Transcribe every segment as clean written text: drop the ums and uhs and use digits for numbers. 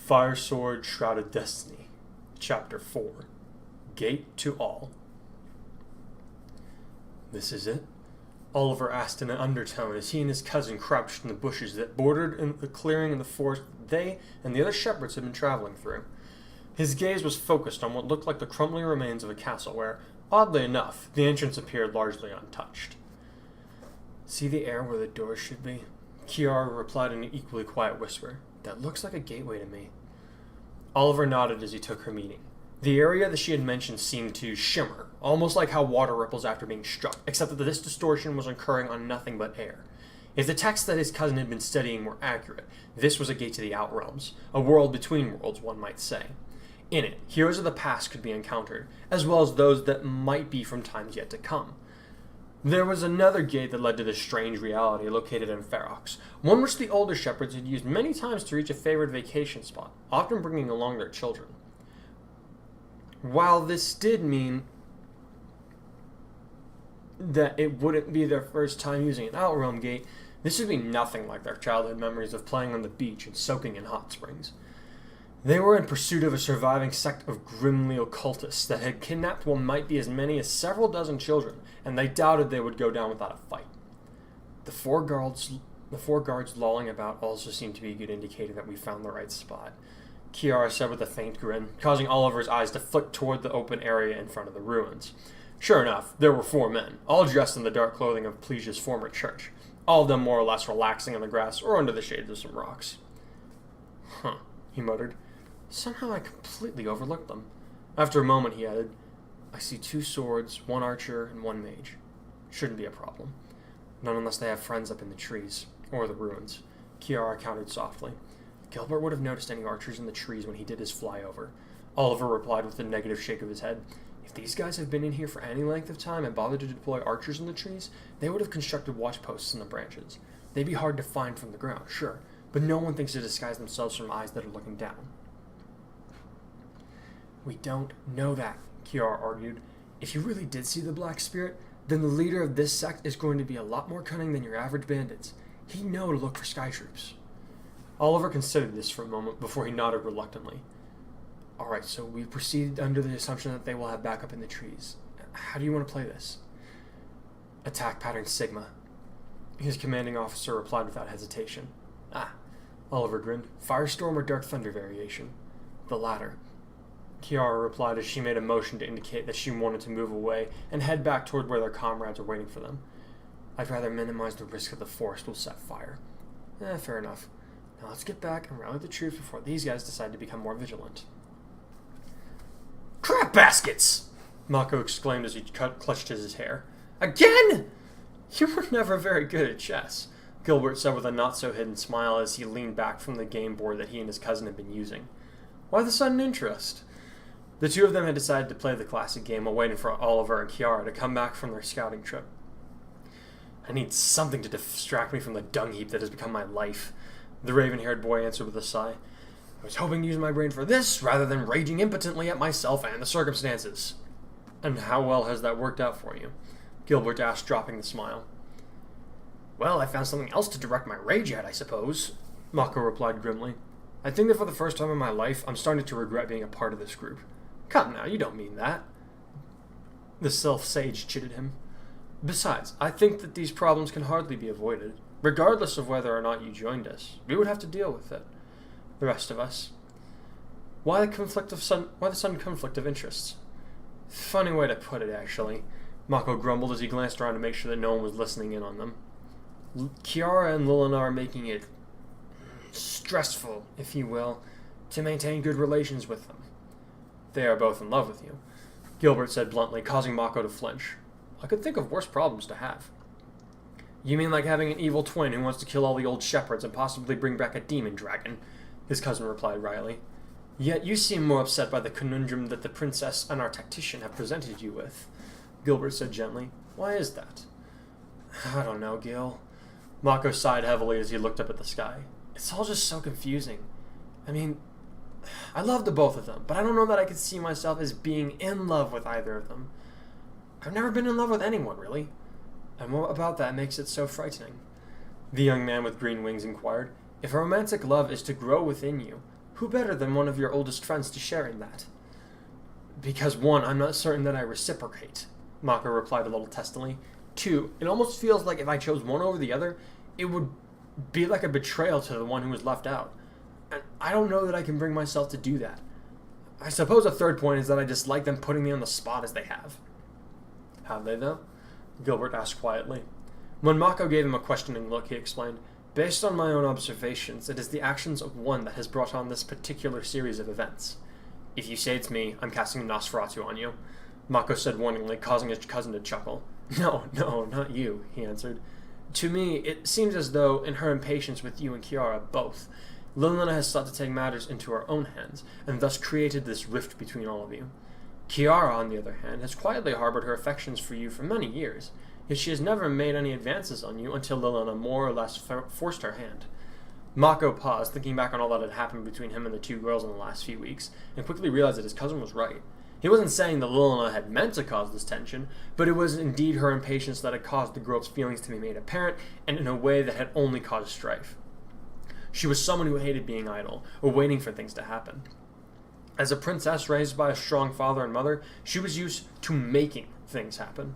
Fire Sword, Shrouded Destiny, Chapter 4, Gate to All. This is it? Oliver asked in an undertone as he and his cousin crouched in the bushes that bordered in the clearing in the forest they and the other shepherds had been traveling through. His gaze was focused on what looked like the crumbling remains of a castle where, oddly enough, the entrance appeared largely untouched. See the air where the doors should be? Kiara replied in an equally quiet whisper. That looks like a gateway to me. Oliver nodded as he took her meaning. The area that she had mentioned seemed to shimmer, almost like how water ripples after being struck, except that this distortion was occurring on nothing but air. If the text that his cousin had been studying were accurate, this was a gate to the Outrealms, a world between worlds, one might say. In it, heroes of the past could be encountered, as well as those that might be from times yet to come. There was another gate that led to this strange reality located in Ferox, one which the older shepherds had used many times to reach a favored vacation spot, often bringing along their children. While this did mean that it wouldn't be their first time using an Outrealm gate, this would be nothing like their childhood memories of playing on the beach and soaking in hot springs. They were in pursuit of a surviving sect of grimly occultists that had kidnapped what might be as many as several dozen children, and they doubted they would go down without a fight. The four guards lolling about also seemed to be a good indicator that we found the right spot, Kiara said with a faint grin, causing Oliver's eyes to flick toward the open area in front of the ruins. Sure enough, there were 4 men, all dressed in the dark clothing of Plesia's former church, all of them more or less relaxing on the grass or under the shades of some rocks. Huh, he muttered. Somehow I completely overlooked them. After a moment, he added, I see 2 swords, 1 archer, and 1 mage. Shouldn't be a problem. Not unless they have friends up in the trees, or the ruins. Kiara countered softly. Gilbert would have noticed any archers in the trees when he did his flyover. Oliver replied with a negative shake of his head. If these guys have been in here for any length of time and bothered to deploy archers in the trees, they would have constructed watch posts in the branches. They'd be hard to find from the ground, sure, but no one thinks to disguise themselves from eyes that are looking down. We don't know that, Kiara argued. If you really did see the Black Spirit, then the leader of this sect is going to be a lot more cunning than your average bandits. He'd know to look for sky troops. Oliver considered this for a moment before he nodded reluctantly. Alright, so we proceeded under the assumption that they will have backup in the trees. How do you want to play this? Attack pattern Sigma. His commanding officer replied without hesitation. Oliver grinned. Firestorm or Dark Thunder variation? The latter. Kiara replied as she made a motion to indicate that she wanted to move away and head back toward where their comrades were waiting for them. I'd rather minimize the risk that the forest will set fire. Fair enough. Now let's get back and rally the troops before these guys decide to become more vigilant. Crap baskets! Mako exclaimed as he clutched his hair. Again? You were never very good at chess, Gilbert said with a not-so-hidden smile as he leaned back from the game board that he and his cousin had been using. Why the sudden interest? The two of them had decided to play the classic game while waiting for Oliver and Kiara to come back from their scouting trip. I need something to distract me from the dung heap that has become my life, the raven-haired boy answered with a sigh. I was hoping to use my brain for this rather than raging impotently at myself and the circumstances. And how well has that worked out for you? Gilbert asked, dropping the smile. Well, I found something else to direct my rage at, I suppose, Mako replied grimly. I think that for the first time in my life, I'm starting to regret being a part of this group. Come now, you don't mean that. The self-sage chided him. Besides, I think that these problems can hardly be avoided. Regardless of whether or not you joined us, we would have to deal with it. The rest of us. Why the sudden conflict of interests? Funny way to put it, actually. Mako grumbled as he glanced around to make sure that no one was listening in on them. Kiara and Lilina are making it stressful, if you will, to maintain good relations with them. They are both in love with you, Gilbert said bluntly, causing Mako to flinch. I could think of worse problems to have. You mean like having an evil twin who wants to kill all the old shepherds and possibly bring back a demon dragon? His cousin replied wryly. Yet you seem more upset by the conundrum that the princess and our tactician have presented you with, Gilbert said gently. Why is that? I don't know, Gil. Mako sighed heavily as he looked up at the sky. It's all just so confusing. I mean, I love the both of them, but I don't know that I could see myself as being in love with either of them. I've never been in love with anyone, really. And what about that makes it so frightening? The young man with green wings inquired. If a romantic love is to grow within you, Who better than one of your oldest friends to share in that? Because one, I'm not certain that I reciprocate, Mako replied a little testily. Two, it almost feels like if I chose one over the other, it would be like a betrayal to the one who was left out. And I don't know that I can bring myself to do that. I suppose a third point is that I dislike them putting me on the spot as they have. Have they, though? Gilbert asked quietly. When Mako gave him a questioning look, he explained, Based on my own observations, it is the actions of one that has brought on this particular series of events. If you say it's me, I'm casting Nosferatu on you, Mako said warningly, causing his cousin to chuckle. No, not you, he answered. To me, it seems as though, in her impatience with you and Kiara both, Lilina has sought to take matters into her own hands, and thus created this rift between all of you. Kiara, on the other hand, has quietly harbored her affections for you for many years, yet she has never made any advances on you until Lilina more or less forced her hand. Mako paused, thinking back on all that had happened between him and the two girls in the last few weeks, and quickly realized that his cousin was right. He wasn't saying that Lilina had meant to cause this tension, but it was indeed her impatience that had caused the girl's feelings to be made apparent, and in a way that had only caused strife. She was someone who hated being idle, or waiting for things to happen. As a princess raised by a strong father and mother, she was used to making things happen.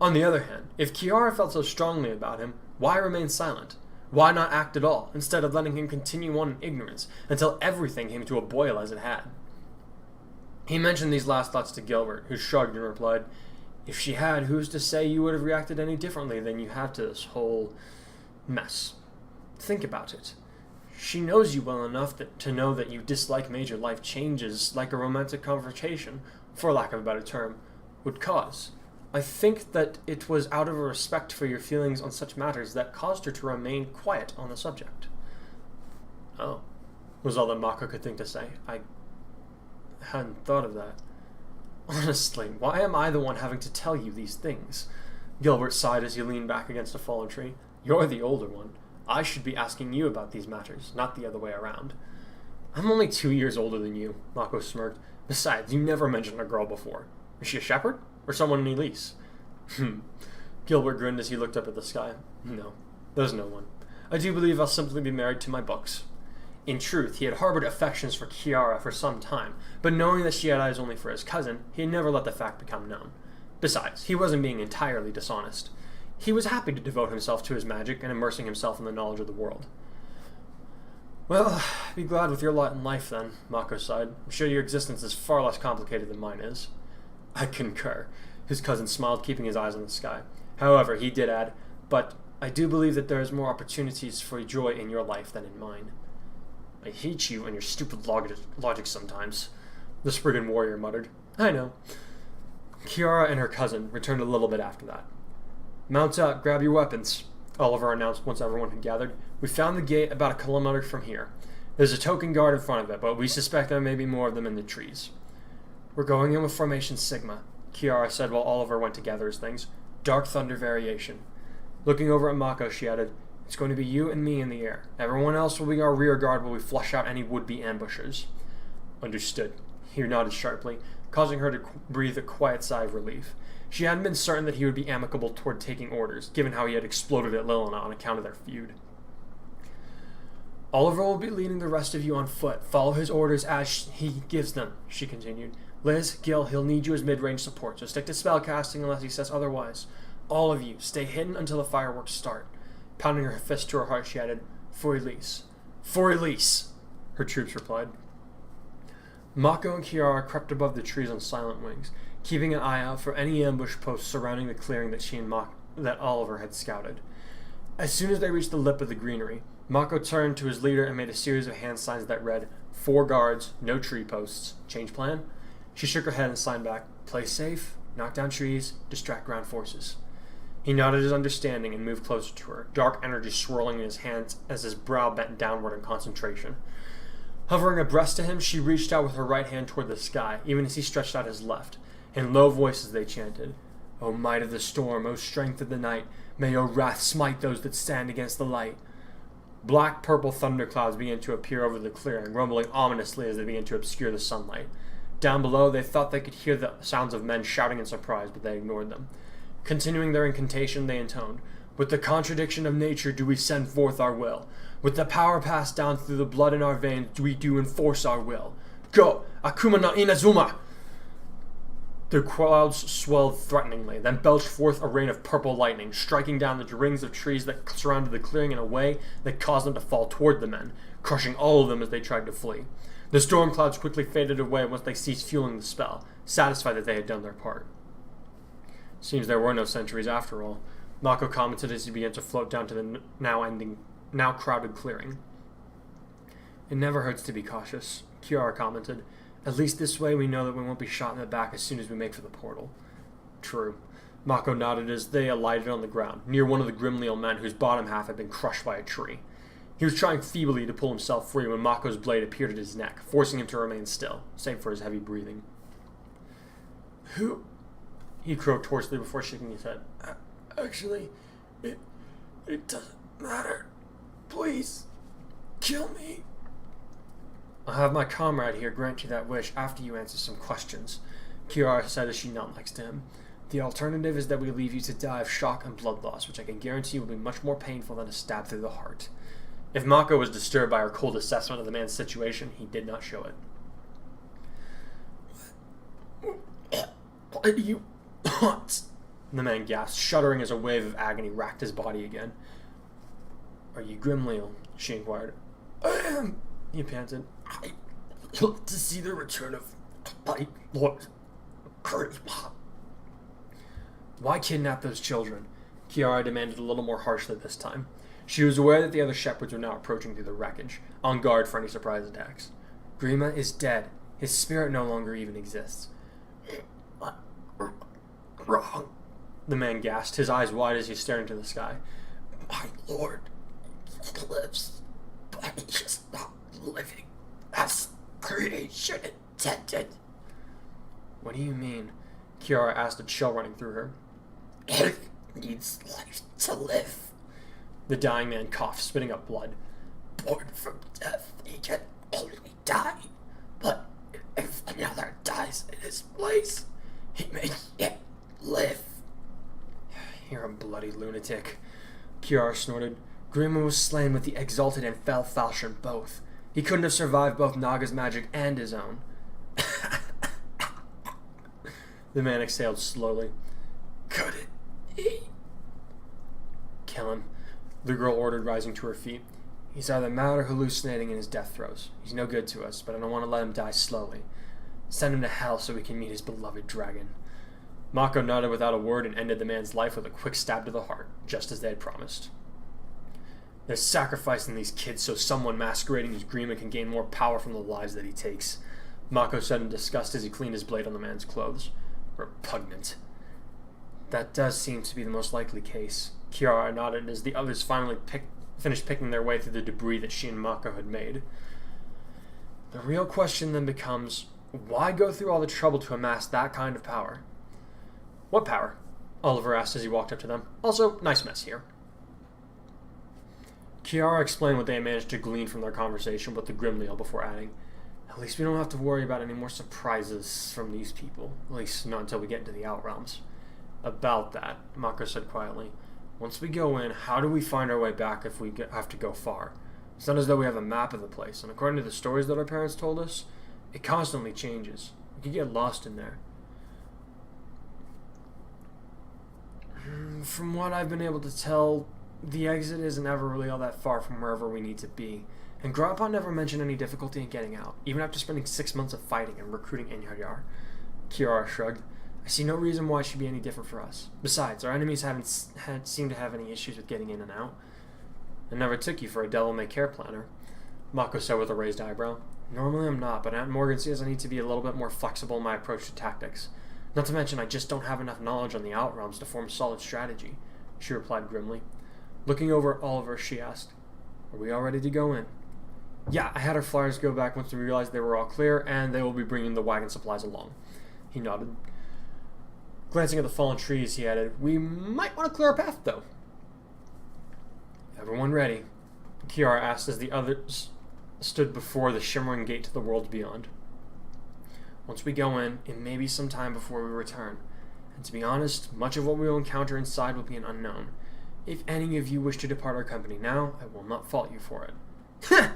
On the other hand, if Kiara felt so strongly about him, why remain silent? Why not act at all, instead of letting him continue on in ignorance until everything came to a boil as it had? He mentioned these last thoughts to Gilbert, who shrugged and replied, If she had, who's to say you would have reacted any differently than you have to this whole mess? Think about it. She knows you well enough to know that you dislike major life changes like a romantic confrontation, for lack of a better term, would cause. I think that it was out of a respect for your feelings on such matters that caused her to remain quiet on the subject. Oh, was all that Mako could think to say. I hadn't thought of that. Honestly, why am I the one having to tell you these things? Gilbert sighed as he leaned back against a fallen tree. You're the older one. I should be asking you about these matters, not the other way around. I'm only 2 years older than you, Mako smirked. Besides, you never mentioned a girl before. Is she a shepherd? Or someone in Elise? Gilbert grinned as he looked up at the sky. No, there's no one. I do believe I'll simply be married to my books. In truth, he had harbored affections for Kiara for some time, but knowing that she had eyes only for his cousin, he had never let the fact become known. Besides, he wasn't being entirely dishonest. He was happy to devote himself to his magic and immersing himself in the knowledge of the world. Well, be glad with your lot in life, then, Mako sighed. I'm sure your existence is far less complicated than mine is. I concur. His cousin smiled, keeping his eyes on the sky. However, he did add, but I do believe that there is more opportunities for joy in your life than in mine. I hate you and your stupid logic sometimes, the Spriggan warrior muttered. I know. Kiara and her cousin returned a little bit after that. Mount up, grab your weapons, Oliver announced once everyone had gathered. We found the gate about 1 kilometer from here. There's a token guard in front of it, but we suspect there may be more of them in the trees. We're going in with Formation Sigma, Kiara said while Oliver went to gather his things. Dark Thunder variation. Looking over at Mako, she added, It's going to be you and me in the air. Everyone else will be our rear guard while we flush out any would-be ambushers. Understood. He nodded sharply, causing her to breathe a quiet sigh of relief. She hadn't been certain that he would be amicable toward taking orders, given how he had exploded at Lilina on account of their feud. Oliver will be leading the rest of you on foot. Follow his orders as he gives them, she continued. Liz, Gil, he'll need you as mid-range support, so stick to spellcasting unless he says otherwise. All of you, stay hidden until the fireworks start. Pounding her fist to her heart, she added, For Elise. For Elise, her troops replied. Mako and Kiara crept above the trees on silent wings, keeping an eye out for any ambush posts surrounding the clearing that Oliver had scouted. As soon as they reached the lip of the greenery, Mako turned to his leader and made a series of hand signs that read, 4 guards, no tree posts. Change plan? She shook her head and signed back, Play safe, knock down trees, distract ground forces. He nodded his understanding and moved closer to her, dark energy swirling in his hands as his brow bent downward in concentration. Hovering abreast to him, she reached out with her right hand toward the sky, even as he stretched out his left. In low voices they chanted, O might of the storm, O strength of the night, may your wrath smite those that stand against the light. Black-purple thunderclouds began to appear over the clearing, rumbling ominously as they began to obscure the sunlight. Down below, they thought they could hear the sounds of men shouting in surprise, but they ignored them. Continuing their incantation, they intoned, With the contradiction of nature do we send forth our will. With the power passed down through the blood in our veins, we do enforce our will. Go! Akuma no Inazuma! The clouds swelled threateningly, then belched forth a rain of purple lightning, striking down the rings of trees that surrounded the clearing in a way that caused them to fall toward the men, crushing all of them as they tried to flee. The storm clouds quickly faded away once they ceased fueling the spell, satisfied that they had done their part. Seems there were no sentries after all, Mako commented as he began to float down to the now crowded clearing. It never hurts to be cautious, Kiara commented. At least this way we know that we won't be shot in the back as soon as we make for the portal. True. Mako nodded as they alighted on the ground, near one of the Grimleal men whose bottom half had been crushed by a tree. He was trying feebly to pull himself free when Mako's blade appeared at his neck, forcing him to remain still, save for his heavy breathing. Who? He croaked hoarsely before shaking his head. Actually, it doesn't matter. Please, kill me. I'll have my comrade here grant you that wish after you answer some questions, Kiara said as she knelt next to him. The alternative is that we leave you to die of shock and blood loss, which I can guarantee will be much more painful than a stab through the heart. If Mako was disturbed by her cold assessment of the man's situation, he did not show it. What do you want? The man gasped, shuddering as a wave of agony racked his body again. Are you Grimleal? She inquired. I am, he panted. I look to see the return of my lord. Why kidnap those children? Kiara demanded a little more harshly this time. She was aware that the other shepherds were now approaching through the wreckage, on guard for any surprise attacks. Grima is dead. His spirit no longer even exists. Wrong, the man gasped, his eyes wide as he stared into the sky. My lord, he lives, but he is not living as creation intended. What do you mean? Kiara asked, a chill running through her. He needs life to live. The dying man coughed, spitting up blood. Born from death, he can only die. But if another dies in his place, he may yet live. You're a bloody lunatic, Kiara snorted. Grima was slain with the exalted and fell falchion both. He couldn't have survived both Naga's magic and his own. The man exhaled slowly. Couldn't he? Kill him, the girl ordered, rising to her feet. He's either mad or hallucinating in his death throes. He's no good to us, but I don't want to let him die slowly. Send him to hell so we can meet his beloved dragon. Mako nodded without a word and ended the man's life with a quick stab to the heart, just as they had promised. They're sacrificing these kids so someone masquerading as Grima can gain more power from the lives that he takes, Mako said in disgust as he cleaned his blade on the man's clothes. Repugnant. That does seem to be the most likely case, Kiara nodded as the others finally finished picking their way through the debris that she and Mako had made. The real question then becomes, why go through all the trouble to amass that kind of power? What power? Oliver asked as he walked up to them. Also, nice mess here. Kiara explained what they had managed to glean from their conversation with the Grimleal before adding, at least we don't have to worry about any more surprises from these people, at least not until we get into the Outrealms. About that, Mako said quietly, once we go in, how do we find our way back if we have to go far? It's not as though we have a map of the place, and according to the stories that our parents told us, it constantly changes. We could get lost in there. From what I've been able to tell, the exit isn't ever really all that far from wherever we need to be, and Grandpa never mentioned any difficulty in getting out, even after spending 6 months of fighting and recruiting Inharyar. Kiara shrugged. I see no reason why it should be any different for us. Besides, our enemies haven't seemed to have any issues with getting in and out. I never took you for a devil-may-care planner, Mako said with a raised eyebrow. Normally I'm not, but Aunt Morgan says I need to be a little bit more flexible in my approach to tactics. Not to mention I just don't have enough knowledge on the Outrealms to form a solid strategy, she replied grimly. Looking over at Oliver, she asked, Are we all ready to go in? Yeah, I had our flyers go back once we realized they were all clear, and they will be bringing the wagon supplies along. He nodded. Glancing at the fallen trees, he added, We might want to clear our path, though. Everyone ready? Kiara asked as the others stood before the shimmering gate to the world beyond. Once we go in, it may be some time before we return, and to be honest, much of what we will encounter inside will be an unknown. If any of you wish to depart our company now, I will not fault you for it. Heh!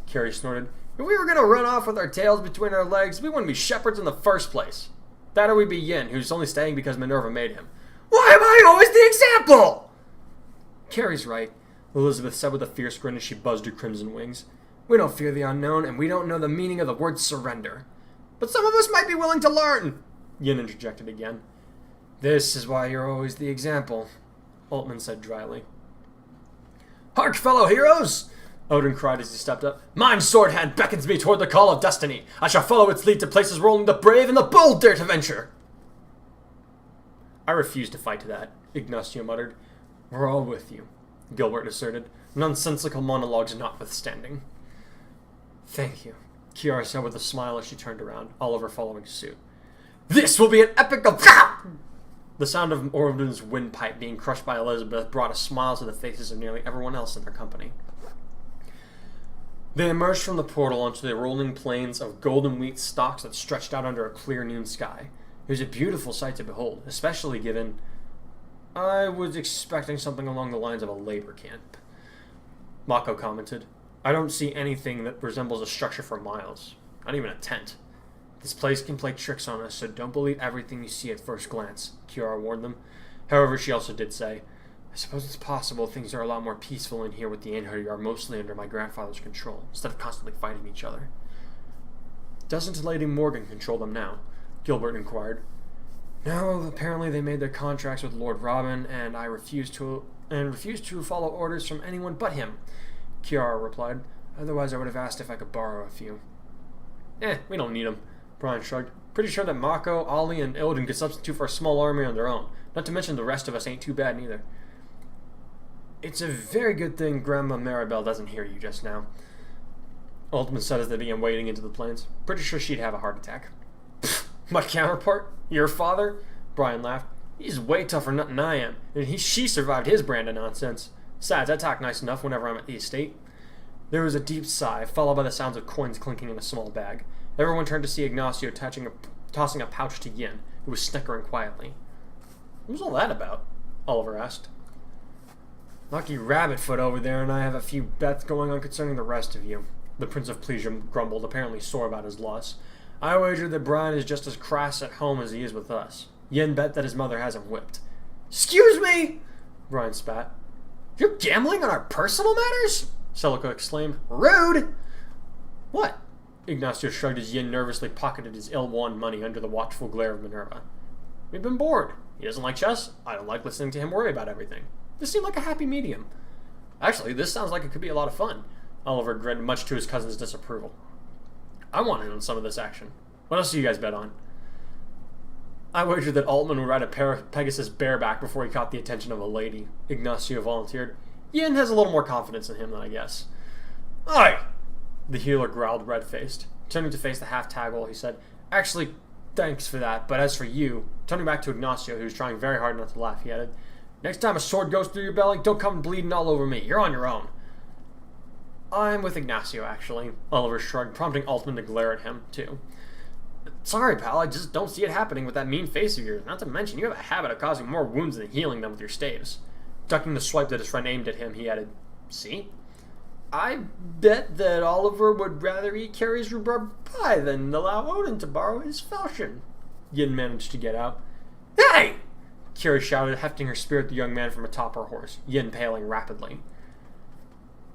Carrie snorted. If we were going to run off with our tails between our legs, we wouldn't be shepherds in the first place. That or we'd be Yin, who's only staying because Minerva made him. Why am I always the example? Carrie's right, Elizabeth said with a fierce grin as she buzzed her crimson wings. We don't fear the unknown, and we don't know the meaning of the word surrender. But some of us might be willing to learn, Yin interjected again. This is why you're always the example, Altman said dryly. Hark, fellow heroes! Odin cried as he stepped up. Mine sword hand beckons me toward the call of destiny. I shall follow its lead to places where only the brave and the bold dare to venture. I refuse to fight to that, Ignacio muttered. We're all with you, Gilbert asserted, nonsensical monologues notwithstanding. Thank you, Kiara said with a smile as she turned around, Oliver following suit. This will be an epic of... The sound of Odin's windpipe being crushed by Elizabeth brought a smile to the faces of nearly everyone else in their company. They emerged from the portal onto the rolling plains of golden wheat stalks that stretched out under a clear noon sky. It was a beautiful sight to behold, especially given... I was expecting something along the lines of a labor camp. Mako commented, I don't see anything that resembles a structure for miles. Not even a tent. This place can play tricks on us, so don't believe everything you see at first glance, Kiara warned them. However, she also did say, I suppose it's possible things are a lot more peaceful in here with the Einherjar are mostly under my grandfather's control, instead of constantly fighting each other. Doesn't Lady Morgan control them now? Gilbert inquired. No, apparently they made their contracts with Lord Robin, and I refuse to follow orders from anyone but him, Kiara replied. Otherwise I would have asked if I could borrow a few. We don't need them, Brian shrugged. Pretty sure that Mako, Ollie, and Ilden could substitute for a small army on their own. Not to mention the rest of us ain't too bad neither. It's a very good thing Grandma Maribel doesn't hear you just now, Altman said as they began wading into the plains. Pretty sure she'd have a heart attack. My counterpart? Your father? Brian laughed. He's way tougher nut than I am, and she survived his brand of nonsense. Besides, I talk nice enough whenever I'm at the estate. There was a deep sigh, followed by the sounds of coins clinking in a small bag. Everyone turned to see Ignacio tossing a pouch to Yin, who was snickering quietly. What was all that about? Oliver asked. Lucky Rabbitfoot over there and I have a few bets going on concerning the rest of you, the Prince of Pleasure grumbled, apparently sore about his loss. I wager that Brian is just as crass at home as he is with us. Yin bet that his mother has him whipped. Excuse me! Brian spat. You're gambling on our personal matters? Celica exclaimed. Rude! What? Ignacio shrugged as Yin nervously pocketed his ill-won money under the watchful glare of Minerva. We've been bored. He doesn't like chess. I don't like listening to him worry about everything. This seemed like a happy medium. Actually, this sounds like it could be a lot of fun. Oliver grinned, much to his cousin's disapproval. I want in on some of this action. What else do you guys bet on? I wagered that Altman would ride a Pegasus bareback before he caught the attention of a lady, Ignacio volunteered. Yin has a little more confidence in him than I guess. Aye! The healer growled red-faced. Turning to face the half-taggle, he said, Actually, thanks for that, but as for you... Turning back to Ignacio, who was trying very hard not to laugh, he added, Next time a sword goes through your belly, don't come bleeding all over me. You're on your own. I'm with Ignacio, actually, Oliver shrugged, prompting Altman to glare at him, too. Sorry, pal, I just don't see it happening with that mean face of yours. Not to mention, you have a habit of causing more wounds than healing them with your staves. Ducking the swipe that his friend aimed at him, he added, See? I bet that Oliver would rather eat Carrie's rhubarb pie than allow Odin to borrow his falchion. Yin managed to get out. Hey! Carrie shouted, hefting her spear at the young man from atop her horse, Yin paling rapidly.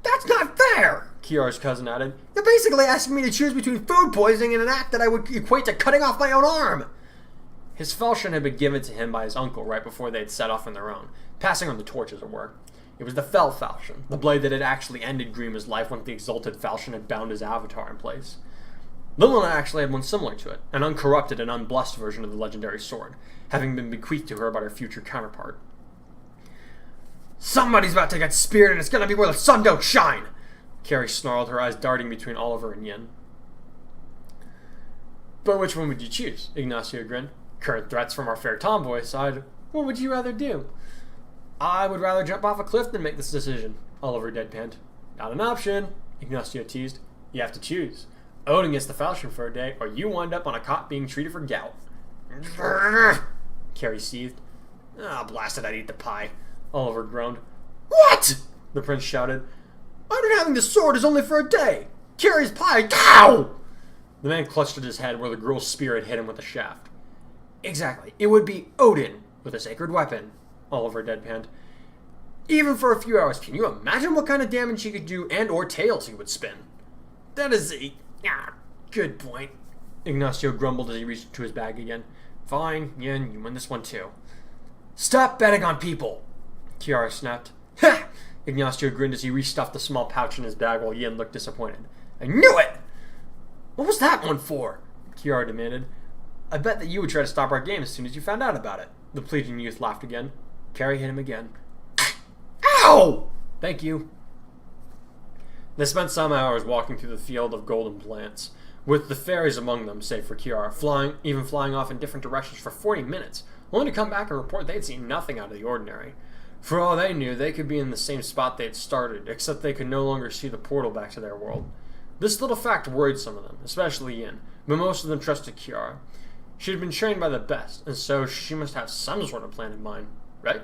That's not fair, Kiara's cousin added. You're basically asking me to choose between food poisoning and an act that I would equate to cutting off my own arm. His falchion had been given to him by his uncle right before they had set off on their own, passing on the torch as it were. It was the Fell falchion, the blade that had actually ended Grima's life once the exalted falchion had bound his avatar in place. Lilina actually had one similar to it, an uncorrupted and unblessed version of the legendary sword, having been bequeathed to her by her future counterpart. Somebody's about to get speared and it's gonna be where the sun don't shine! Carrie snarled, her eyes darting between Oliver and Yin. But which one would you choose? Ignacio grinned. Current threats from our fair tomboy side. What would you rather do? I would rather jump off a cliff than make this decision, Oliver deadpanned. Not an option, Ignacio teased. You have to choose. Odin gets the falchion for a day, or you wind up on a cot being treated for gout. Carrie seethed. Blast it, I'd eat the pie, Oliver groaned. What? The prince shouted. I've been having the sword is only for a day. Carrie's pie. Ow! The man clutched at his head where the girl's spear had hit him with a shaft. Exactly. It would be Odin with a sacred weapon, Oliver deadpanned. Even for a few hours, can you imagine what kind of damage he could do and or tails he would spin? That is a... good point. Ignacio grumbled as he reached into his bag again. Fine, Yin, you win this one too. Stop betting on people, Kiara snapped. Ha! Ignacio grinned as he restuffed the small pouch in his bag while Yin looked disappointed. I knew it! What was that one for? Kiara demanded. I bet that you would try to stop our game as soon as you found out about it. The pleading youth laughed again. Carrie hit him again. Ow! Thank you. They spent some hours walking through the field of golden plants, with the fairies among them, save for Kiara, flying off in different directions for 40 minutes, only to come back and report they had seen nothing out of the ordinary. For all they knew, they could be in the same spot they had started, except they could no longer see the portal back to their world. This little fact worried some of them, especially Yin, but most of them trusted Kiara. She had been trained by the best, and so she must have some sort of plan in mind, right?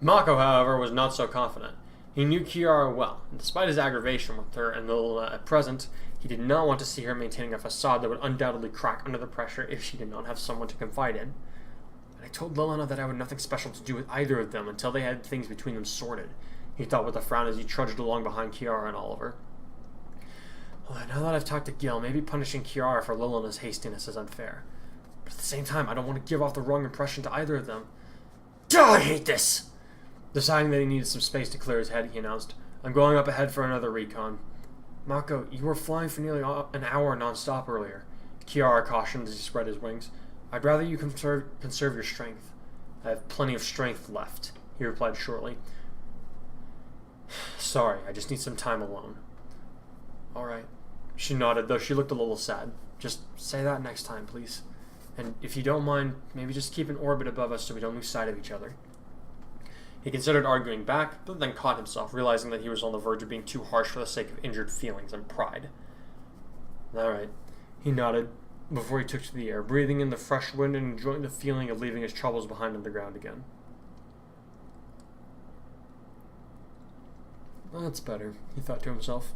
Mako, however, was not so confident. He knew Kiara well, and despite his aggravation with her and Lilina at present, he did not want to see her maintaining a facade that would undoubtedly crack under the pressure if she did not have someone to confide in. I told Lilina that I had nothing special to do with either of them until they had things between them sorted, he thought with a frown as he trudged along behind Kiara and Oliver. Well, now that I've talked to Gil, maybe punishing Kiara for Lilina's hastiness is unfair. But at the same time, I don't want to give off the wrong impression to either of them. God, I hate this! Deciding that he needed some space to clear his head, he announced, I'm going up ahead for another recon. Mako, you were flying for nearly an hour non-stop earlier, Kiara cautioned as he spread his wings. I'd rather you conserve your strength. I have plenty of strength left, he replied shortly. Sorry, I just need some time alone. All right. She nodded, though she looked a little sad. Just say that next time, please. And if you don't mind, maybe just keep an orbit above us so we don't lose sight of each other. He considered arguing back, but then caught himself, realizing that he was on the verge of being too harsh for the sake of injured feelings and pride. All right. He nodded before he took to the air, breathing in the fresh wind and enjoying the feeling of leaving his troubles behind on the ground again. Well, that's better, he thought to himself.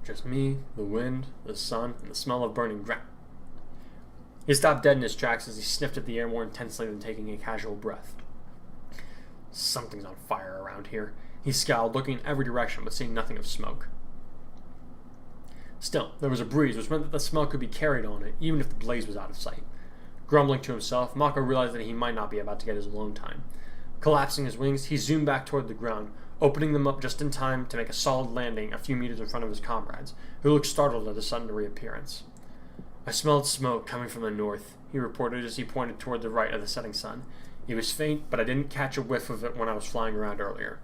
Just me, the wind, the sun, and the smell of burning ground. He stopped dead in his tracks as he sniffed at the air more intensely than taking a casual breath. Something's on fire around here. He scowled, looking in every direction, but seeing nothing of smoke. Still, there was a breeze, which meant that the smell could be carried on it, even if the blaze was out of sight. Grumbling to himself, Mako realized that he might not be about to get his alone time. Collapsing his wings, he zoomed back toward the ground, opening them up just in time to make a solid landing a few meters in front of his comrades, who looked startled at his sudden reappearance. I smelled smoke coming from the north, he reported as he pointed toward the right of the setting sun. It was faint, but I didn't catch a whiff of it when I was flying around earlier.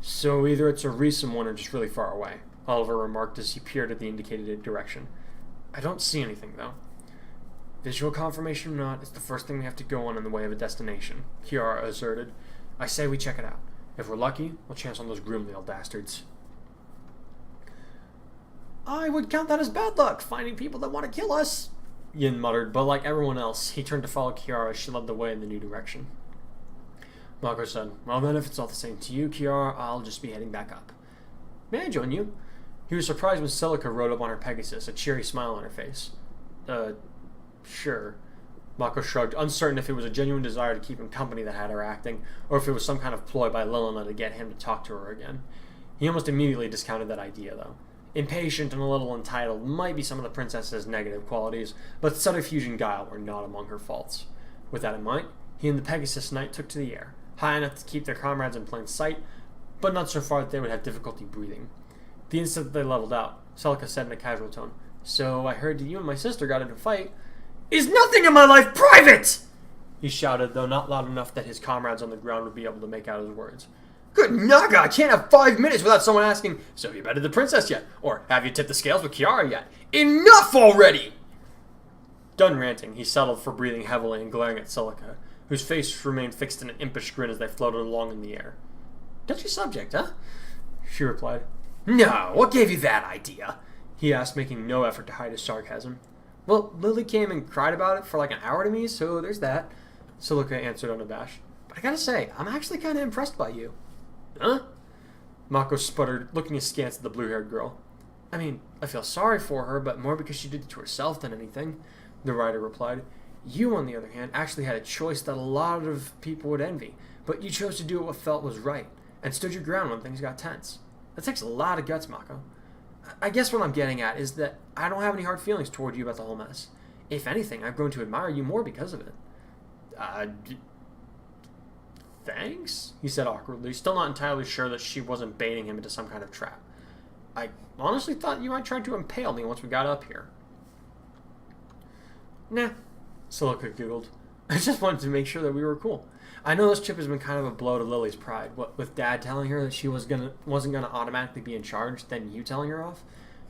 So either it's a recent one or just really far away, Oliver remarked as he peered at the indicated direction. I don't see anything, though. Visual confirmation or not, it's the first thing we have to go on in the way of a destination, Kiara asserted. I say we check it out. If we're lucky, we'll chance on those Groomleel bastards. I would count that as bad luck, finding people that want to kill us, Yin muttered, but like everyone else, he turned to follow Kiara as she led the way in the new direction. Mako said, well then, if it's all the same to you, Kiara, I'll just be heading back up. May I join you? He was surprised when Celica rode up on her Pegasus, a cheery smile on her face. Sure. Mako shrugged, uncertain if it was a genuine desire to keep him company that had her acting, or if it was some kind of ploy by Lilina to get him to talk to her again. He almost immediately discounted that idea, though. Impatient and a little entitled might be some of the princess's negative qualities, but subterfuge and guile were not among her faults. With that in mind, he and the Pegasus Knight took to the air, high enough to keep their comrades in plain sight, but not so far that they would have difficulty breathing. The instant that they leveled out, Celica said in a casual tone, So I heard that you and my sister got into a fight. Is nothing in my life private? He shouted, though not loud enough that his comrades on the ground would be able to make out his words. Good Naga, I can't have 5 minutes without someone asking, so have you betted the princess yet? Or have you tipped the scales with Kiara yet? Enough already! Done ranting, he settled for breathing heavily and glaring at Celica, whose face remained fixed in an impish grin as they floated along in the air. Touchy subject, huh? She replied. No, what gave you that idea? He asked, making no effort to hide his sarcasm. Well, Lily came and cried about it for like an hour to me, so there's that, Celica answered unabashed. But I gotta say, I'm actually kind of impressed by you. Huh? Mako sputtered, looking askance at the blue-haired girl. I mean, I feel sorry for her, but more because she did it to herself than anything, the writer replied. You, on the other hand, actually had a choice that a lot of people would envy, but you chose to do what felt was right, and stood your ground when things got tense. That takes a lot of guts, Mako. I guess what I'm getting at is that I don't have any hard feelings toward you about the whole mess. If anything, I've grown to admire you more because of it. Thanks? He said awkwardly, still not entirely sure that she wasn't baiting him into some kind of trap. I honestly thought you might try to impale me once we got up here. Nah, Silica giggled. I just wanted to make sure that we were cool. I know this trip has been kind of a blow to Lily's pride. What with Dad telling her that she wasn't gonna automatically be in charge, then you telling her off.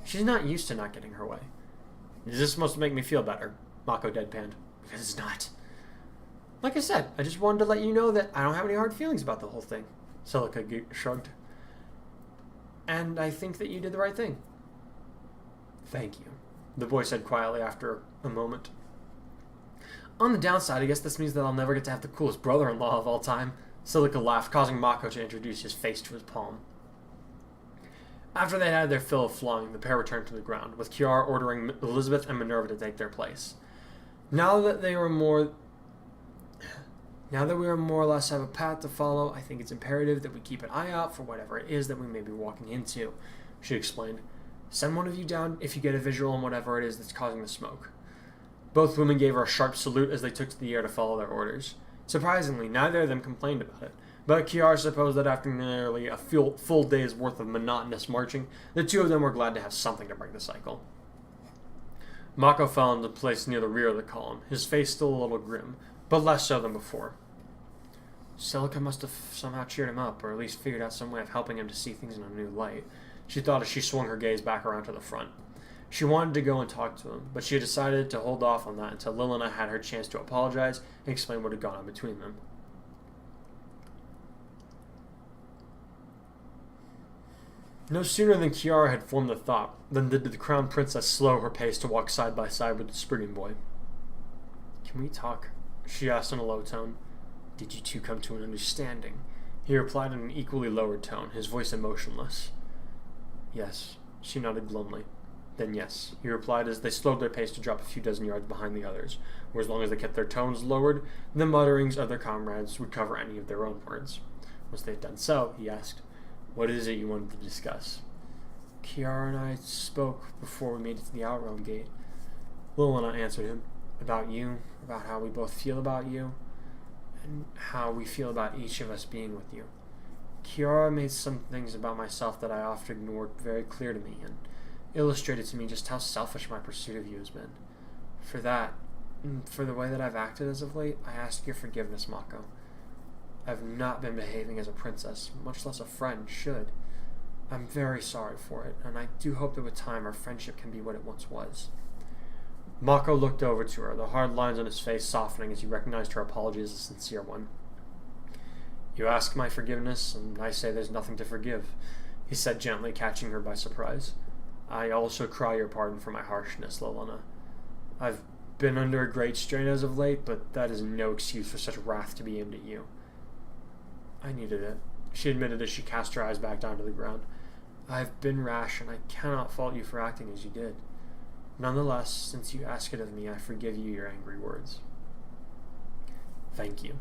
She's not used to not getting her way. Is this supposed to make me feel better? Mako deadpanned. Because it's not. Like I said, I just wanted to let you know that I don't have any hard feelings about the whole thing. Silica shrugged. And I think that you did the right thing. Thank you, the boy said quietly after a moment. On the downside, I guess this means that I'll never get to have the coolest brother-in-law of all time. Silica laughed, causing Mako to introduce his face to his palm. After they had their fill of flying, the pair returned to the ground, with Kiara ordering Elizabeth and Minerva to take their place. Now that we are more or less have a path to follow, I think it's imperative that we keep an eye out for whatever it is that we may be walking into, she explained. Send one of you down if you get a visual on whatever it is that's causing the smoke. Both women gave her a sharp salute as they took to the air to follow their orders. Surprisingly, neither of them complained about it, but Kiara supposed that after nearly a full day's worth of monotonous marching, the two of them were glad to have something to break the cycle. Mako fell into place near the rear of the column, his face still a little grim, but less so than before. Silica must have somehow cheered him up, or at least figured out some way of helping him to see things in a new light, she thought as she swung her gaze back around to the front. She wanted to go and talk to him, but she had decided to hold off on that until Lilina had her chance to apologize and explain what had gone on between them. No sooner than Kiara had formed the thought than did the crown princess slow her pace to walk side by side with the Spriggan boy. Can we talk? She asked in a low tone. Did you two come to an understanding? He replied in an equally lowered tone, his voice emotionless. Yes, she nodded glumly. Then yes, he replied as they slowed their pace to drop a few dozen yards behind the others, where as long as they kept their tones lowered, the mutterings of their comrades would cover any of their own words. Once they had done so, he asked, What is it you wanted to discuss? Kiara and I spoke before we made it to the Outrealm gate. Lilina answered him. About you, about how we both feel about you, and how we feel about each of us being with you. Kiara made some things about myself that I often ignored very clear to me, and illustrated to me just how selfish my pursuit of you has been. For that, and for the way that I've acted as of late, I ask your forgiveness, Mako. I've not been behaving as a princess, much less a friend should. I'm very sorry for it, and I do hope that with time our friendship can be what it once was. Mako looked over to her, the hard lines on his face softening as he recognized her apology as a sincere one. You ask my forgiveness, and I say there's nothing to forgive, he said gently, catching her by surprise. I also cry your pardon for my harshness, Lilina. I've been under a great strain as of late, but that is no excuse for such wrath to be aimed at you. I needed it, she admitted as she cast her eyes back down to the ground. I've been rash, and I cannot fault you for acting as you did. Nonetheless, since you ask it of me, I forgive you your angry words. Thank you,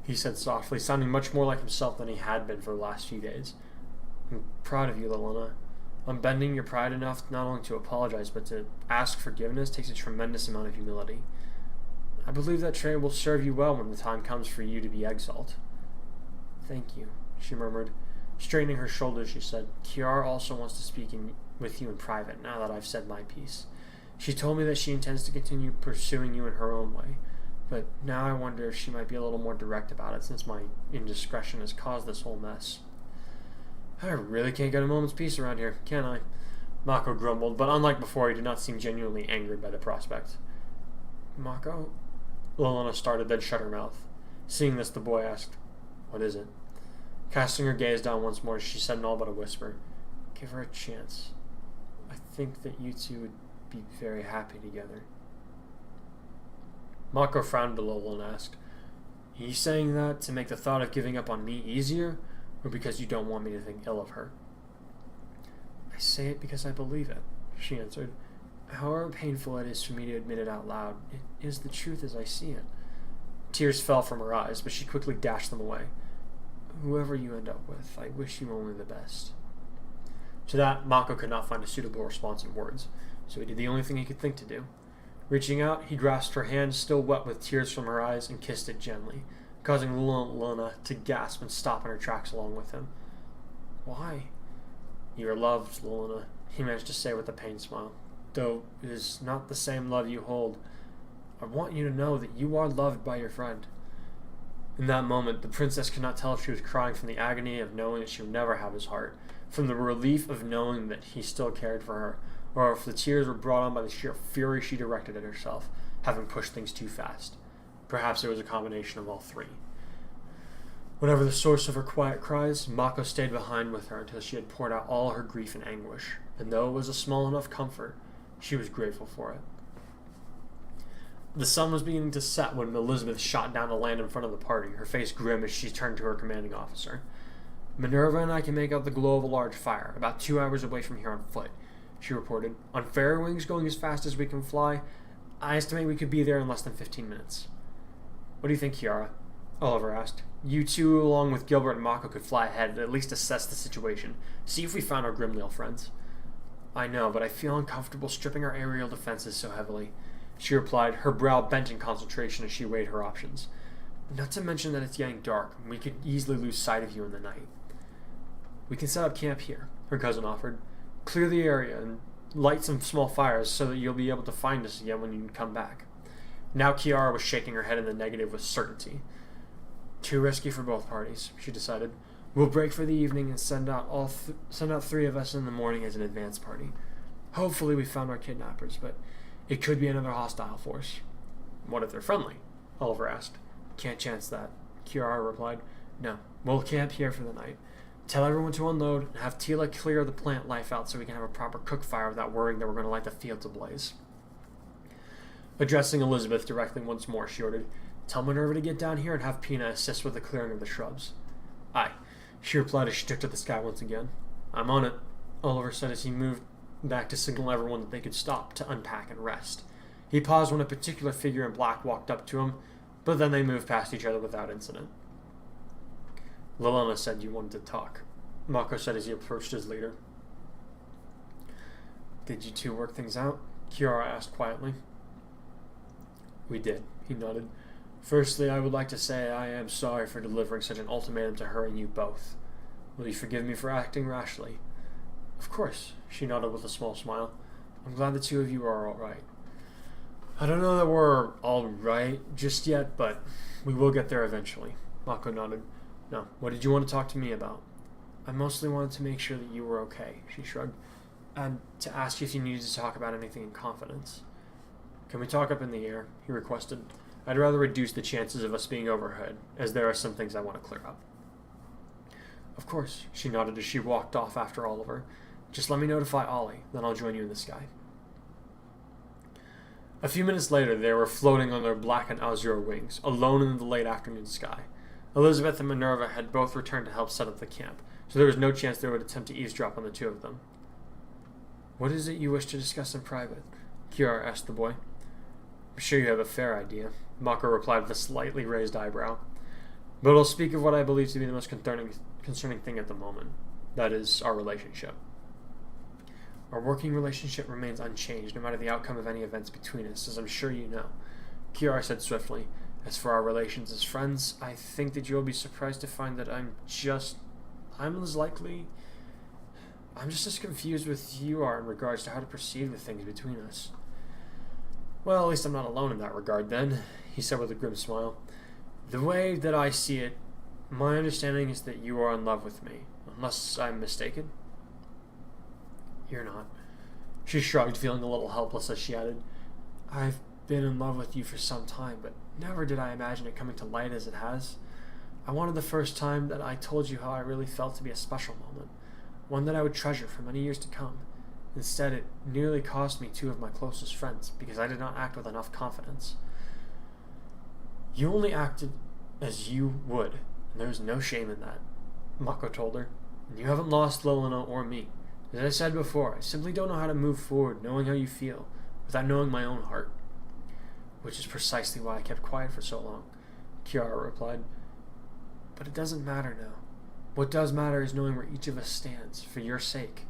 he said softly, sounding much more like himself than he had been for the last few days. I'm proud of you, Lilina. Unbending your pride enough not only to apologize, but to ask forgiveness takes a tremendous amount of humility. I believe that trait will serve you well when the time comes for you to be exiled. Thank you, she murmured. Straightening her shoulders, she said, Kiara also wants to speak with you in private, now that I've said my piece. She told me that she intends to continue pursuing you in her own way, but now I wonder if she might be a little more direct about it since my indiscretion has caused this whole mess. I really can't get a moment's peace around here, can I? Mako grumbled, but unlike before, he did not seem genuinely angered by the prospect. Mako? Lilina started, then shut her mouth. Seeing this, the boy asked, What is it? Casting her gaze down once more, she said in all but a whisper, Give her a chance. I think that you two would be very happy together. Mako frowned a little and asked, Are you saying that to make the thought of giving up on me easier, or because you don't want me to think ill of her?" "I say it because I believe it," she answered. "However painful it is for me to admit it out loud, it is the truth as I see it." Tears fell from her eyes, but she quickly dashed them away. "Whoever you end up with, I wish you only the best." To that, Mako could not find a suitable response in words, so he did the only thing he could think to do. Reaching out, he grasped her hand, still wet with tears from her eyes, and kissed it gently, causing Luna to gasp and stop in her tracks along with him. "Why?" "You are loved, Luna," he managed to say with a pained smile, "though it is not the same love you hold. I want you to know that you are loved by your friend." In that moment, the princess could not tell if she was crying from the agony of knowing that she would never have his heart, from the relief of knowing that he still cared for her, or if the tears were brought on by the sheer fury she directed at herself, having pushed things too fast. Perhaps it was a combination of all three. Whatever the source of her quiet cries, Mako stayed behind with her until she had poured out all her grief and anguish, and though it was a small enough comfort, she was grateful for it. The sun was beginning to set when Elizabeth shot down to land in front of the party, her face grim as she turned to her commanding officer. "Minerva and I can make out the glow of a large fire, about 2 hours away from here on foot," she reported. "On fairy wings going as fast as we can fly, I estimate we could be there in less than 15 minutes. "What do you think, Kiara?" Oliver asked. "You two, along with Gilbert and Mako, could fly ahead and at least assess the situation. See if we found our Grimleal friends." "I know, but I feel uncomfortable stripping our aerial defenses so heavily," she replied, her brow bent in concentration as she weighed her options. "Not to mention that it's getting dark, and we could easily lose sight of you in the night." "We can set up camp here," her cousin offered. "Clear the area and light some small fires so that you'll be able to find us again when you come back." Now Kiara was shaking her head in the negative with certainty. "Too risky for both parties," she decided. "We'll break for the evening and send out 3 of us in the morning as an advance party. Hopefully we found our kidnappers, but it could be another hostile force." "What if they're friendly?" Oliver asked. "Can't chance that," Kiara replied. "No, we'll camp here for the night. Tell everyone to unload and have Tila clear the plant life out so we can have a proper cook fire without worrying that we're going to light the fields ablaze." Addressing Elizabeth directly once more, she ordered, "Tell Minerva to get down here and have Pina assist with the clearing of the shrubs." "Aye," she replied as she took to the sky once again. "I'm on it," Oliver said as he moved back to signal everyone that they could stop to unpack and rest. He paused when a particular figure in black walked up to him, but then they moved past each other without incident. "Lilana said you wanted to talk," Mako said as he approached his leader. "Did you two work things out?" Kiara asked quietly. "We did," he nodded. "Firstly, I would like to say I am sorry for delivering such an ultimatum to her and you both. Will you forgive me for acting rashly?" "Of course," she nodded with a small smile. "I'm glad the two of you are all right." "I don't know that we're all right just yet, but we will get there eventually," Mako nodded. "No, what did you want to talk to me about?" "I mostly wanted to make sure that you were okay," she shrugged, "and to ask you if you needed to talk about anything in confidence." "Can we talk up in the air?" he requested. "I'd rather reduce the chances of us being overheard, as there are some things I want to clear up." "Of course," she nodded as she walked off after Oliver. "Just let me notify Ollie, then I'll join you in the sky." A few minutes later, they were floating on their black and azure wings, alone in the late afternoon sky. Elizabeth and Minerva had both returned to help set up the camp, so there was no chance they would attempt to eavesdrop on the two of them. "What is it you wish to discuss in private?" Kiara asked the boy. "I'm sure you have a fair idea," Mako replied with a slightly raised eyebrow. "But I'll speak of what I believe to be the most concerning thing at the moment. That is, our relationship." "Our working relationship remains unchanged, no matter the outcome of any events between us, as I'm sure you know," Kiara said swiftly. "As for our relations as friends, I think that you'll be surprised to find that I'm just as confused as you are in regards to how to proceed with things between us." "Well, at least I'm not alone in that regard, then," he said with a grim smile. "The way that I see it, my understanding is that you are in love with me, unless I'm mistaken?" "You're not." She shrugged, feeling a little helpless as she added, "I've been in love with you for some time, but never did I imagine it coming to light as it has. I wanted the first time that I told you how I really felt to be a special moment, one that I would treasure for many years to come. Instead, it nearly cost me 2 of my closest friends because I did not act with enough confidence." "You only acted as you would, and there is no shame in that." Mako told her. You haven't lost Lilina or me. As I said before, I simply don't know how to move forward knowing how you feel, without knowing my own heart. Which is precisely why I kept quiet for so long, Kiara replied. But it doesn't matter now. What does matter is knowing where each of us stands, for your sake.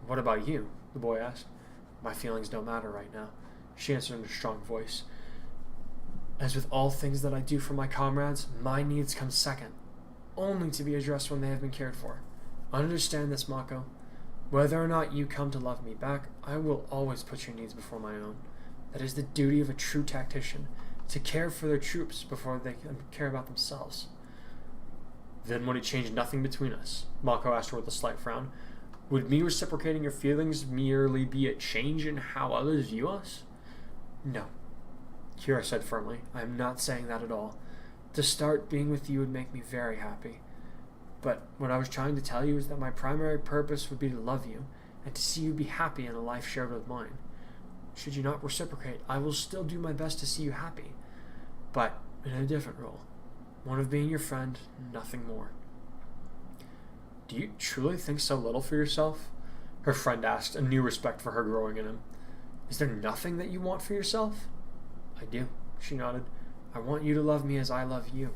What about you? The boy asked. My feelings don't matter right now, she answered in a strong voice. As with all things that I do for my comrades, my needs come second, only to be addressed when they have been cared for. Understand this, Mako. Whether or not you come to love me back, I will always put your needs before my own. That is the duty of a true tactician, to care for their troops before they can care about themselves. Then would it change nothing between us? Mako asked her with a slight frown. Would me reciprocating your feelings merely be a change in how others view us? No, Kira said firmly. I am not saying that at all. To start, being with you would make me very happy. But what I was trying to tell you is that my primary purpose would be to love you, and to see you be happy in a life shared with mine. Should you not reciprocate, I will still do my best to see you happy, but in a different role. One of being your friend, nothing more. Do you truly think so little for yourself? Her friend asked, a new respect for her growing in him. Is there nothing that you want for yourself? I do, she nodded. I want you to love me as I love you,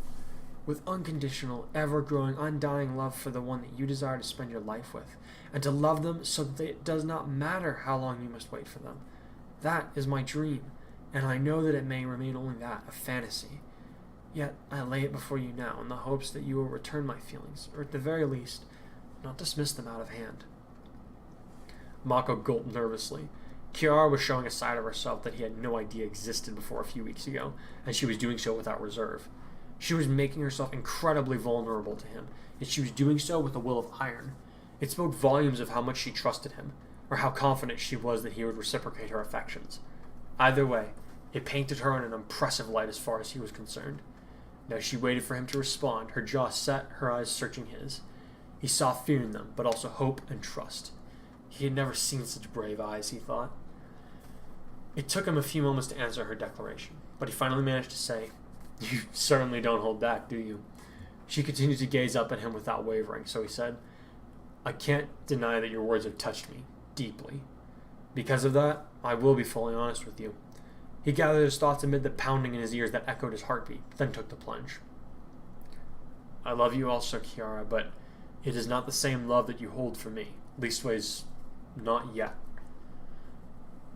with unconditional, ever-growing, undying love for the one that you desire to spend your life with, and to love them so that it does not matter how long you must wait for them. That is my dream, and I know that it may remain only that, a fantasy. Yet I lay it before you now in the hopes that you will return my feelings, or at the very least, not dismiss them out of hand. Mako gulped nervously. Kiara was showing a side of herself that he had no idea existed before a few weeks ago, and she was doing so without reserve. She was making herself incredibly vulnerable to him, and she was doing so with a will of iron. It spoke volumes of how much she trusted him, or how confident she was that he would reciprocate her affections. Either way, it painted her in an impressive light as far as he was concerned. Now she waited for him to respond, her jaw set, her eyes searching his. He saw fear in them, but also hope and trust. He had never seen such brave eyes, he thought. It took him a few moments to answer her declaration, but he finally managed to say, You certainly don't hold back, do you? She continued to gaze up at him without wavering, so he said, I can't deny that your words have touched me, deeply. Because of that, I will be fully honest with you. He gathered his thoughts amid the pounding in his ears that echoed his heartbeat, then took the plunge. I love you also, Kiara, but it is not the same love that you hold for me. Leastways, not yet.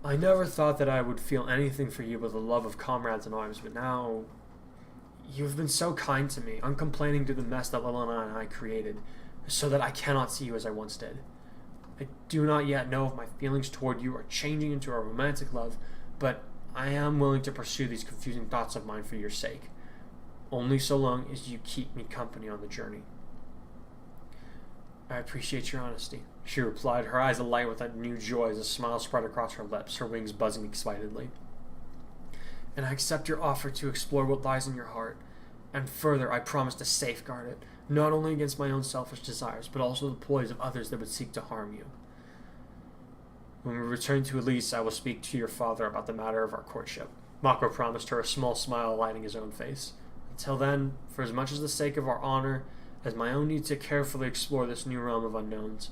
I never thought that I would feel anything for you but the love of comrades in arms, but now you have been so kind to me, uncomplaining through the mess that Lilina and I created, so that I cannot see you as I once did. I do not yet know if my feelings toward you are changing into a romantic love, but I am willing to pursue these confusing thoughts of mine for your sake, only so long as you keep me company on the journey. I appreciate your honesty, she replied, her eyes alight with that new joy as a smile spread across her lips, her wings buzzing excitedly. And I accept your offer to explore what lies in your heart, and further, I promise to safeguard it, not only against my own selfish desires, but also the ploys of others that would seek to harm you. When we return to Elise, I will speak to your father about the matter of our courtship. Mako promised her, a small smile lighting his own face. Until then, for as much as the sake of our honor, as my own need to carefully explore this new realm of unknowns,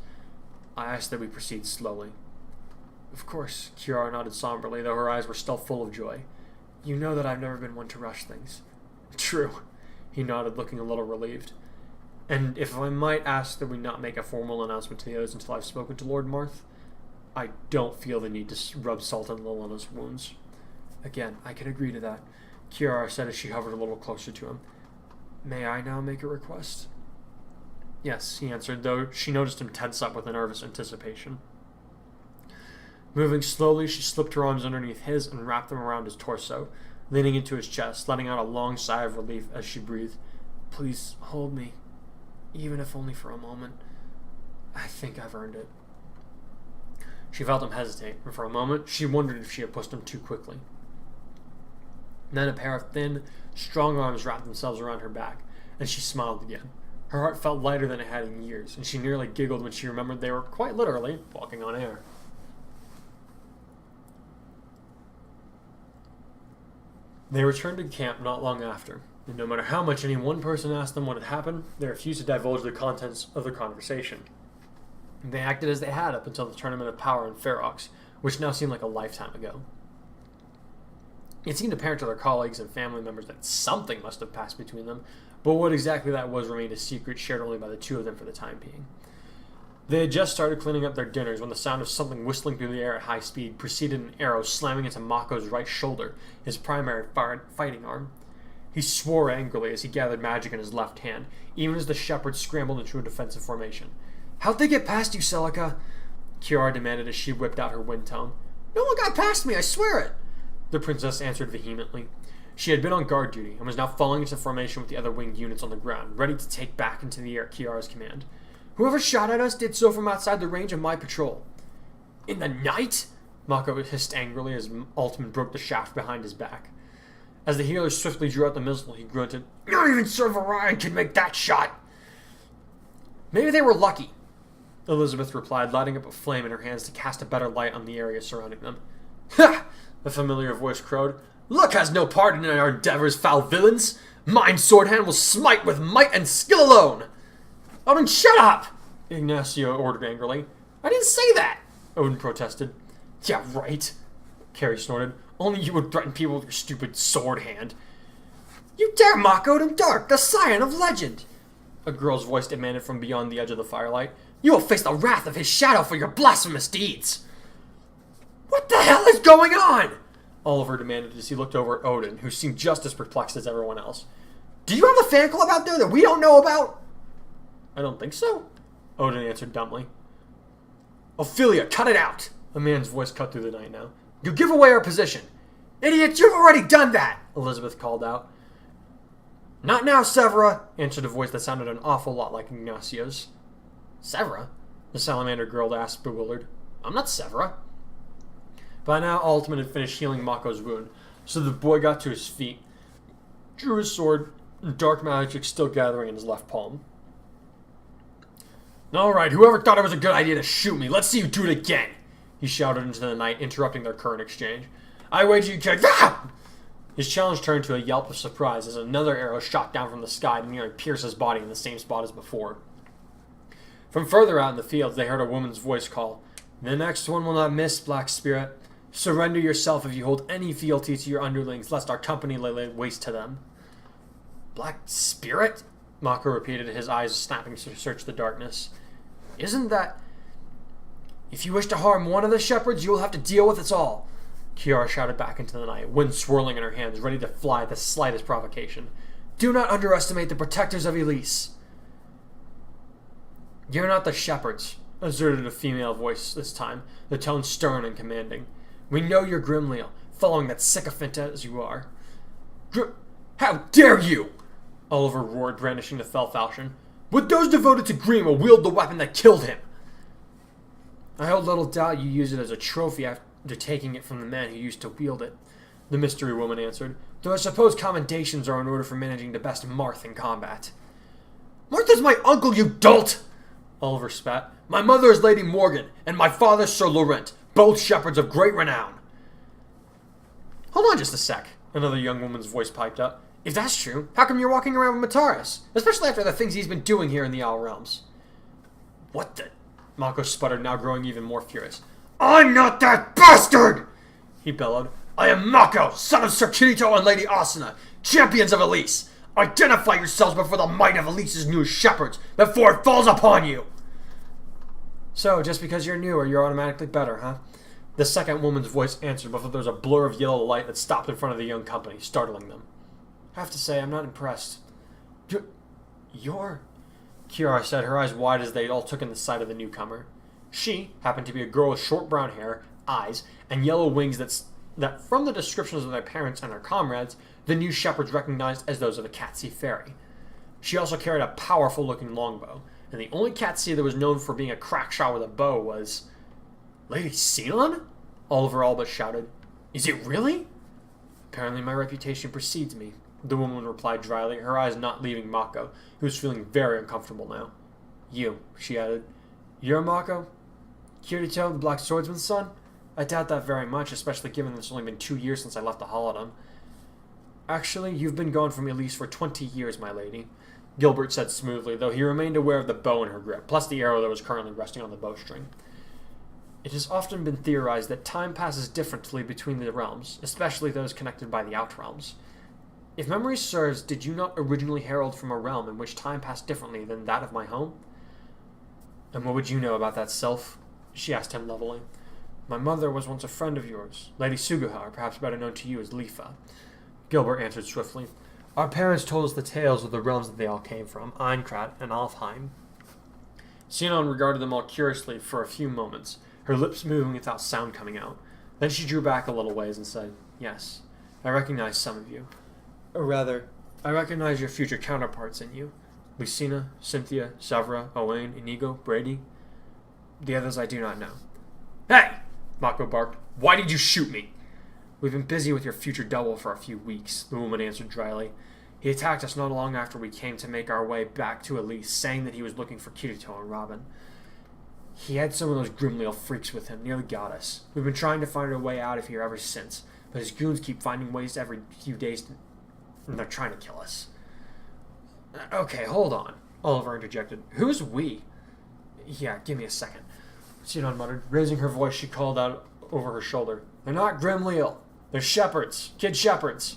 I ask that we proceed slowly. Of course, Kiara nodded somberly, though her eyes were still full of joy. You know that I've never been one to rush things. True, he nodded, looking a little relieved. And if I might ask that we not make a formal announcement to the others until I've spoken to Lord Marth, I don't feel the need to rub salt in Lilina's wounds. Again, I can agree to that, Kiara said as she hovered a little closer to him. May I now make a request? Yes, he answered, though she noticed him tense up with a nervous anticipation. Moving slowly, she slipped her arms underneath his and wrapped them around his torso, leaning into his chest, letting out a long sigh of relief as she breathed. Please hold me, even if only for a moment. I think I've earned it. She felt him hesitate, and for a moment she wondered if she had pushed him too quickly. Then a pair of thin, strong arms wrapped themselves around her back, and she smiled again. Her heart felt lighter than it had in years, and she nearly giggled when she remembered they were, quite literally, walking on air. They returned to camp not long after, And no matter how much any one person asked them what had happened, they refused to divulge the contents of the conversation. They acted as they had up until the Tournament of Power in Ferox, which now seemed like a lifetime ago. It seemed apparent to their colleagues and family members that something must have passed between them, but what exactly that was remained a secret shared only by the two of them for the time being. They had just started cleaning up their dinners when the sound of something whistling through the air at high speed preceded an arrow slamming into Mako's right shoulder, his primary fighting arm. He swore angrily as he gathered magic in his left hand, even as the shepherd scrambled into a defensive formation. "How'd they get past you, Celica?" Kiara demanded as she whipped out her wind tone. "No one got past me, I swear it!" The princess answered vehemently. She had been on guard duty and was now falling into formation with the other winged units on the ground, ready to take back into the air Kiara's command. "Whoever shot at us did so from outside the range of my patrol." "In the night?" Mako hissed angrily as Altman broke the shaft behind his back. As the healer swiftly drew out the missile, he grunted, "Not even Sir Varian can make that shot!" "Maybe they were lucky," Elizabeth replied, lighting up a flame in her hands to cast a better light on the area surrounding them. "Ha!" a familiar voice crowed. "Luck has no part in our endeavors, foul villains! Mine sword hand will smite with might and skill alone!" "Odin, shut up!" Ignacio ordered angrily. "I didn't say that!" Odin protested. "Yeah, right," Carrie snorted. "Only you would threaten people with your stupid sword hand." "You dare mock Odin Dark, the scion of legend!" a girl's voice demanded from beyond the edge of the firelight. "You will face the wrath of his shadow for your blasphemous deeds!" "What the hell is going on?" Oliver demanded as he looked over at Odin, who seemed just as perplexed as everyone else. "Do you have a fan club out there that we don't know about?" "I don't think so," Odin answered dumbly. "Ophelia, cut it out!" A man's voice cut through the night now. "You give away our position." "Idiot, you've already done that!" Elizabeth called out. "Not now, Severa," answered a voice that sounded an awful lot like Ignacio's. "Severa?" the salamander girl asked, bewildered. "I'm not Severa." By now, Altman had finished healing Mako's wound, so the boy got to his feet, drew his sword, and dark magic still gathering in his left palm. "Alright, whoever thought it was a good idea to shoot me, let's see you do it again!" he shouted into the night, interrupting their current exchange. "I wager you can—" Ah! His challenge turned to a yelp of surprise as another arrow shot down from the sky to nearly pierce his body in the same spot as before. From further out in the fields, they heard a woman's voice call, "The next one will not miss, Black Spirit. Surrender yourself if you hold any fealty to your underlings, lest our company lay waste to them." "Black Spirit?" Mako repeated, his eyes snapping to search the darkness. "Isn't that—" "If you wish to harm one of the shepherds, you will have to deal with us all," Kiara shouted back into the night, wind swirling in her hands, ready to fly at the slightest provocation. "Do not underestimate the protectors of Elise." "You're not the shepherds," asserted a female voice this time, the tone stern and commanding. "We know you're Grimleal, following that sycophant as you are." "How dare you!" Oliver roared, brandishing the fell falchion. "Would those devoted to Grima wield the weapon that killed him?" "I hold little doubt you use it as a trophy after taking it from the man who used to wield it," the mystery woman answered, "though I suppose commendations are in order for managing the best Marth in combat." "Martha's my uncle, you dolt!" Oliver spat. "My mother is Lady Morgan, and my father Sir Laurent, both shepherds of great renown." "Hold on just a sec," another young woman's voice piped up. "If that's true, how come you're walking around with Mataris? Especially after the things he's been doing here in the Outrealms." "What the—" Mako sputtered, now growing even more furious. "I'm not that bastard!" he bellowed. "I am Mako, son of Sir Kirito and Lady Asuna, champions of Elise. Identify yourselves before the might of Elise's new shepherds, before it falls upon you!" "So, just because you're newer, you're automatically better, huh?" The second woman's voice answered before there was a blur of yellow light that stopped in front of the young company, startling them. "I have to say, I'm not impressed." You're... Kiara said, her eyes wide as they all took in the sight of the newcomer. She happened to be a girl with short brown hair, eyes, and yellow wings that from the descriptions of their parents and their comrades, the new shepherds recognized as those of a Catsea fairy. She also carried a powerful-looking longbow, and the only Catsea that was known for being a crack shot with a bow was... "Lady Ceylon?" Oliver all but shouted. "Is it really?" "Apparently my reputation precedes me," the woman replied dryly, her eyes not leaving Mako, who was feeling very uncomfortable now. "You," she added. "You're Mako? Kirito, the Black Swordsman's son? I doubt that very much, especially given that it's only been 2 years since I left the Holodom." Actually, you've been gone from Elise for 20 years, my lady, Gilbert said smoothly, though he remained aware of the bow in her grip, plus the arrow that was currently resting on the bowstring. It has often been theorized that time passes differently between the realms, especially those connected by the Outrealms. If memory serves, did you not originally herald from a realm in which time passed differently than that of my home? And what would you know about that, Sylph? She asked him levelly. My mother was once a friend of yours, Lady Sugihara, perhaps better known to you as Lifa. Gilbert answered swiftly. Our parents told us the tales of the realms that they all came from, Einkrat and Alfheim. Sinon regarded them all curiously for a few moments, her lips moving without sound coming out. Then she drew back a little ways and said, Yes, I recognize some of you. Or rather, I recognize your future counterparts in you. Lucina, Cynthia, Severa, Owain, Inigo, Brady. The others I do not know. Hey! Mako barked. Why did you shoot me? We've been busy with your future double for a few weeks, the woman answered dryly. He attacked us not long after we came to make our way back to Elise, saying that he was looking for Kirito and Robin. He had some of those Grimleal freaks with him, nearly got us. We've been trying to find our way out of here ever since, but his goons keep finding ways every few days and they're trying to kill us. Okay, hold on, Oliver interjected. Who's we? Yeah, give me a second. Sinon muttered. Raising her voice, she called out over her shoulder. They're not Grimleal. They're shepherds. Kid shepherds.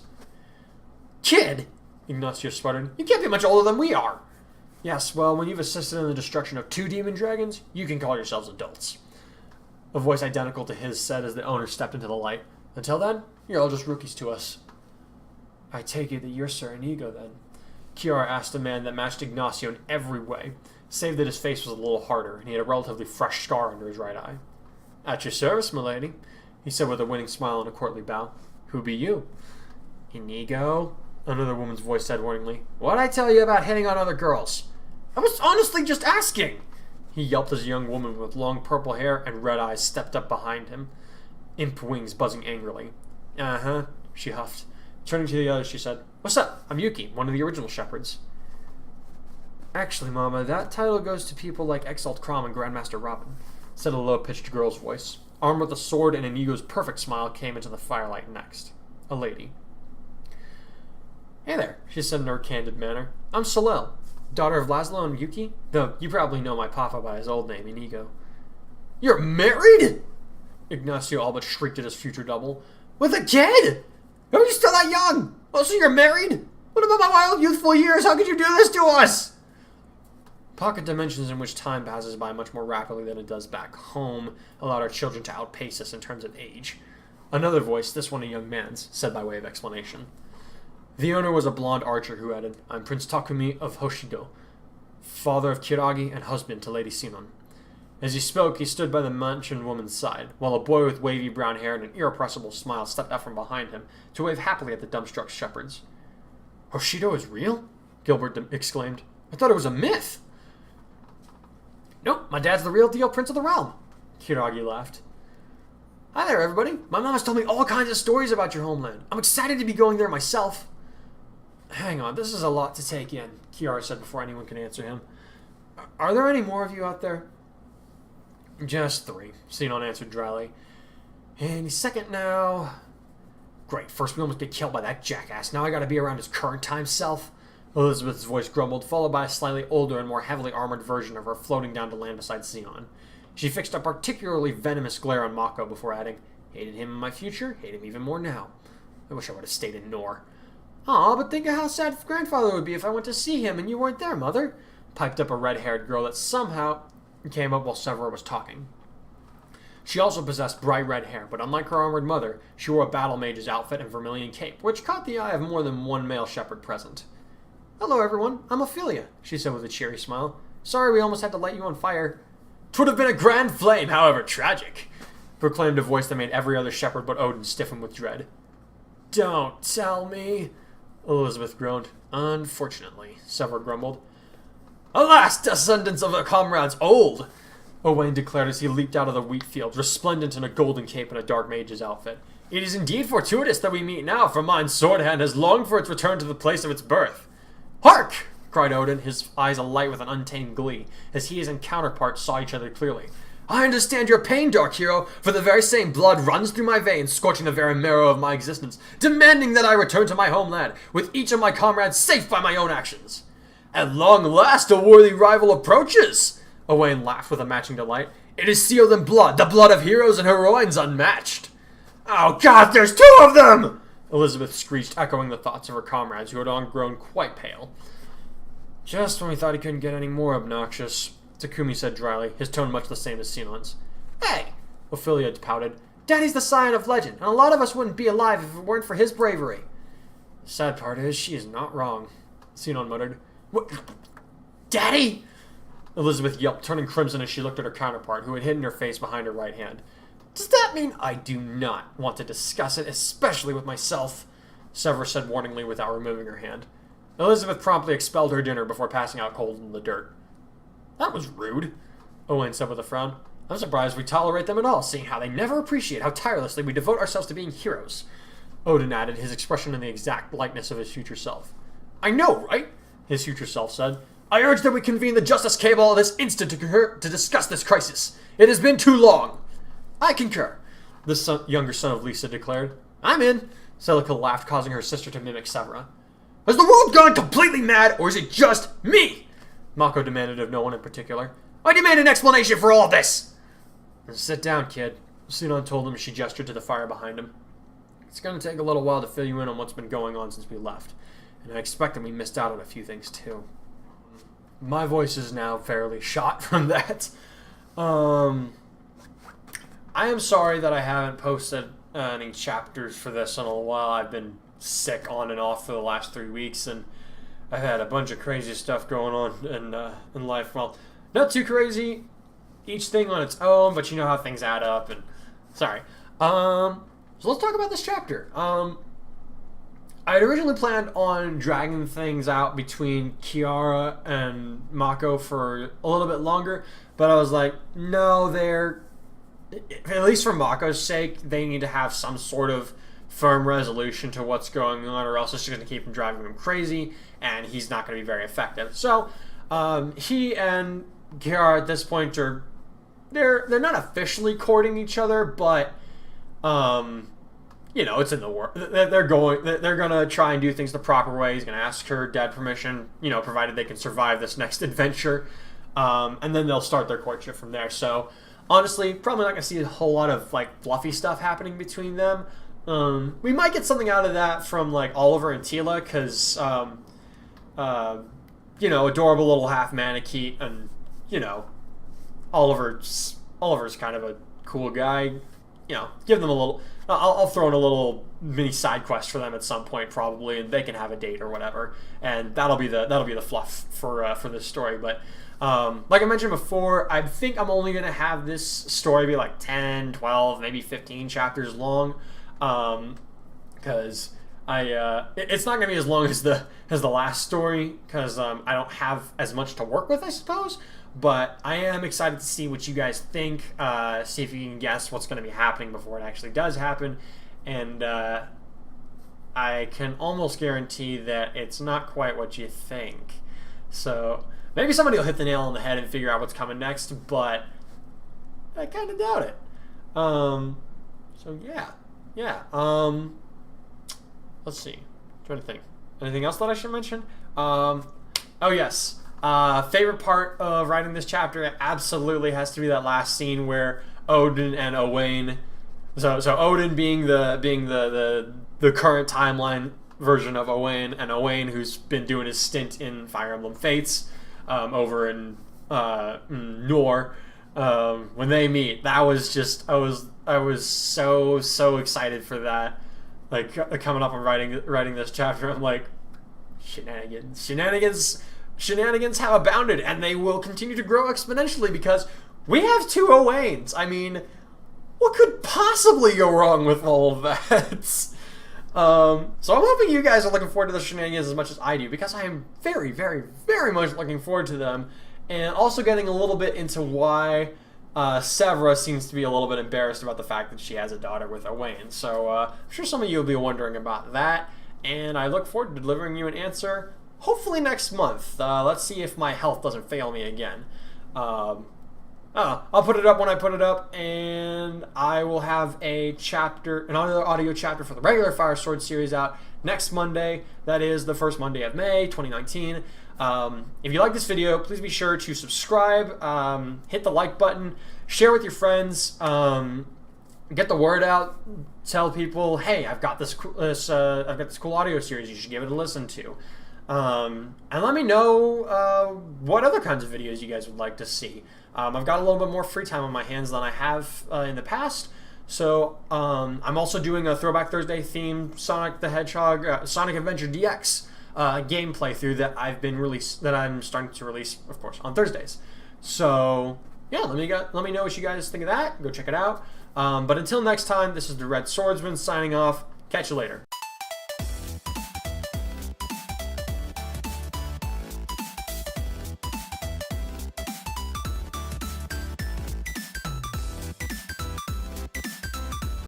Kid? Ignacio sputtered. You can't be much older than we are. Yes, well, when you've assisted in the destruction of 2 demon dragons, you can call yourselves adults. A voice identical to his said as the owner stepped into the light. Until then, you're all just rookies to us. I take it that you're Sir Inigo, then? Kiara asked a man that matched Ignacio in every way, save that his face was a little harder, and he had a relatively fresh scar under his right eye. At your service, milady, he said with a winning smile and a courtly bow. Who be you? Inigo, another woman's voice said warningly. What'd I tell you about hitting on other girls? I was honestly just asking! He yelped as a young woman with long purple hair and red eyes stepped up behind him, imp wings buzzing angrily. Uh-huh, she huffed. Turning to the others, she said, What's up? I'm Yuki, one of the original shepherds. Actually, Mama, that title goes to people like Exalt Crom and Grandmaster Robin, said a low-pitched girl's voice. Armed with a sword and Inigo's perfect smile came into the firelight next. A lady. Hey there, she said in her candid manner. I'm Soleil, daughter of Laszlo and Yuki, though you probably know my papa by his old name, Inigo. You're married? Ignacio all but shrieked at his future double. With a kid? How are you still that young? Oh, so you're married? What about my wild youthful years? How could you do this to us? Pocket dimensions in which time passes by much more rapidly than it does back home allowed our children to outpace us in terms of age. Another voice, this one a young man's, said by way of explanation. The owner was a blonde archer who added, I'm Prince Takumi of Hoshido, father of Kiragi and husband to Lady Sinon. As he spoke, he stood by the mentioned woman's side, while a boy with wavy brown hair and an irrepressible smile stepped out from behind him to wave happily at the dumbstruck shepherds. Hoshido is real? Gilbert exclaimed. I thought it was a myth. Nope, my dad's the real deal Prince of the Realm. Kiragi laughed. Hi there, everybody. My mom has told me all kinds of stories about your homeland. I'm excited to be going there myself. Hang on, this is a lot to take in, Kiara said before anyone could answer him. Are there any more of you out there? Just 3, Sinon answered dryly. Any second now. Great, first we almost get killed by that jackass. Now I gotta be around his current time self. Elizabeth's voice grumbled, followed by a slightly older and more heavily armored version of her floating down to land beside Sinon. She fixed a particularly venomous glare on Mako before adding, Hated him in my future, hate him even more now. I wish I would have stayed in Nor. Aw, but think of how sad grandfather would be if I went to see him and you weren't there, Mother, piped up a red-haired girl that somehow came up while Severa was talking. She also possessed bright red hair, but unlike her armored mother, she wore a battle mage's outfit and vermilion cape, which caught the eye of more than one male shepherd present. Hello, everyone. I'm Ophelia, she said with a cheery smile. Sorry we almost had to light you on fire. 'Twould have been a grand flame, however tragic, proclaimed a voice that made every other shepherd but Odin stiffen with dread. Don't tell me, Elizabeth groaned. Unfortunately, Severa grumbled. Alas, descendants of the comrades old, Owain declared as he leaped out of the wheat field, resplendent in a golden cape and a dark mage's outfit. It is indeed fortuitous that we meet now, for mine sword hand has longed for its return to the place of its birth. Hark! Cried Odin, his eyes alight with an untamed glee, as he and his counterpart saw each other clearly. I understand your pain, Dark Hero, for the very same blood runs through my veins, scorching the very marrow of my existence, demanding that I return to my homeland, with each of my comrades safe by my own actions. At long last, a worthy rival approaches! Owain laughed with a matching delight. It is sealed in blood, the blood of heroes and heroines unmatched. Oh God, there's 2 of them! Elizabeth screeched, echoing the thoughts of her comrades, who had all grown quite pale. Just when we thought he couldn't get any more obnoxious, Takumi said dryly, his tone much the same as Sinon's. Hey! Ophelia pouted. Daddy's the scion of legend, and a lot of us wouldn't be alive if it weren't for his bravery. The sad part is, she is not wrong, Sinon muttered. What? Daddy? Elizabeth yelped, turning crimson as she looked at her counterpart, who had hidden her face behind her right hand. Does that mean I do not want to discuss it, especially with myself? Severus said warningly without removing her hand. Elizabeth promptly expelled her dinner before passing out cold in the dirt. That was rude, Owain said with a frown. I'm surprised we tolerate them at all, seeing how they never appreciate how tirelessly we devote ourselves to being heroes. Odin added, his expression in the exact likeness of his future self. I know, right? His future self said. I urge that we convene the Justice Cabal this instant to discuss this crisis. It has been too long. I concur, the younger son of Lisa declared. I'm in, Celica laughed, causing her sister to mimic Severa. Has the world gone completely mad, or is it just me? Mako demanded of no one in particular. I demand an explanation for all of this! Sit down, kid, Sinon told him as she gestured to the fire behind him. It's going to take a little while to fill you in on what's been going on since we left, and I expect that we missed out on a few things too. My voice is now fairly shot from that. I am sorry that I haven't posted any chapters for this in a while. I've been sick on and off for the last 3 weeks, and I've had a bunch of crazy stuff going on in life. Well, not too crazy, each thing on its own, but you know how things add up. And sorry. So let's talk about this chapter. I had originally planned on dragging things out between Kiara and Mako for a little bit longer, but I was like, no, at least for Mako's sake, they need to have some sort of firm resolution to what's going on, or else it's just going to keep him driving him crazy, and he's not going to be very effective. So, he and Kiara at this point they're not officially courting each other, but it's in the work. They're gonna try and do things the proper way. He's gonna ask her dad permission, provided they can survive this next adventure, and then they'll start their courtship from there. So honestly, probably not gonna see a whole lot of fluffy stuff happening between them. We might get something out of that from Oliver and Tila, because adorable little half Manakete, and Oliver's kind of a cool guy. Give them a little. I'll throw in a little mini side quest for them at some point, probably, and they can have a date or whatever, and that'll be the fluff for this story. But like I mentioned before, I think I'm only gonna have this story be 10, 12, maybe 15 chapters long, because it's not gonna be as long as the last story, because I don't have as much to work with, I suppose. But I am excited to see what you guys think, see if you can guess what's going to be happening before it actually does happen, and I can almost guarantee that it's not quite what you think. So maybe somebody will hit the nail on the head and figure out what's coming next, but I kind of doubt it. So yeah. Let's see. I'm trying to think. Anything else that I should mention? Oh yes. Favorite part of writing this chapter absolutely has to be that last scene where Odin and Owain. So Odin being the current timeline version of Owain, and Owain who's been doing his stint in Fire Emblem Fates over in Nor. When they meet, that was just I was so excited for that. Coming up and writing this chapter, I'm like, Shenanigans have abounded, and they will continue to grow exponentially because we have 2 Owains. I mean, what could possibly go wrong with all of that? So I'm hoping you guys are looking forward to the shenanigans as much as I do, because I am very, very, very much looking forward to them, and also getting a little bit into why Severa seems to be a little bit embarrassed about the fact that she has a daughter with Owain. So I'm sure some of you will be wondering about that, and I look forward to delivering you an answer hopefully next month. Let's see if my health doesn't fail me again. I'll put it up when I put it up, and I will have a chapter, another audio chapter for the regular Fire Sword series out next Monday. That is the first Monday of May, 2019. If you like this video, please be sure to subscribe, hit the like button, share with your friends, get the word out, tell people, hey, I've got this cool audio series. You should give it a listen to. And let me know what other kinds of videos you guys would like to see. I've got a little bit more free time on my hands than I have in the past, so I'm also doing a Throwback Thursday themed Sonic the Hedgehog, Sonic Adventure DX game playthrough that I'm starting to release, of course, on Thursdays. So yeah, let me know what you guys think of that. Go check it out. But until next time, this is the Red Swordsman signing off. Catch you later.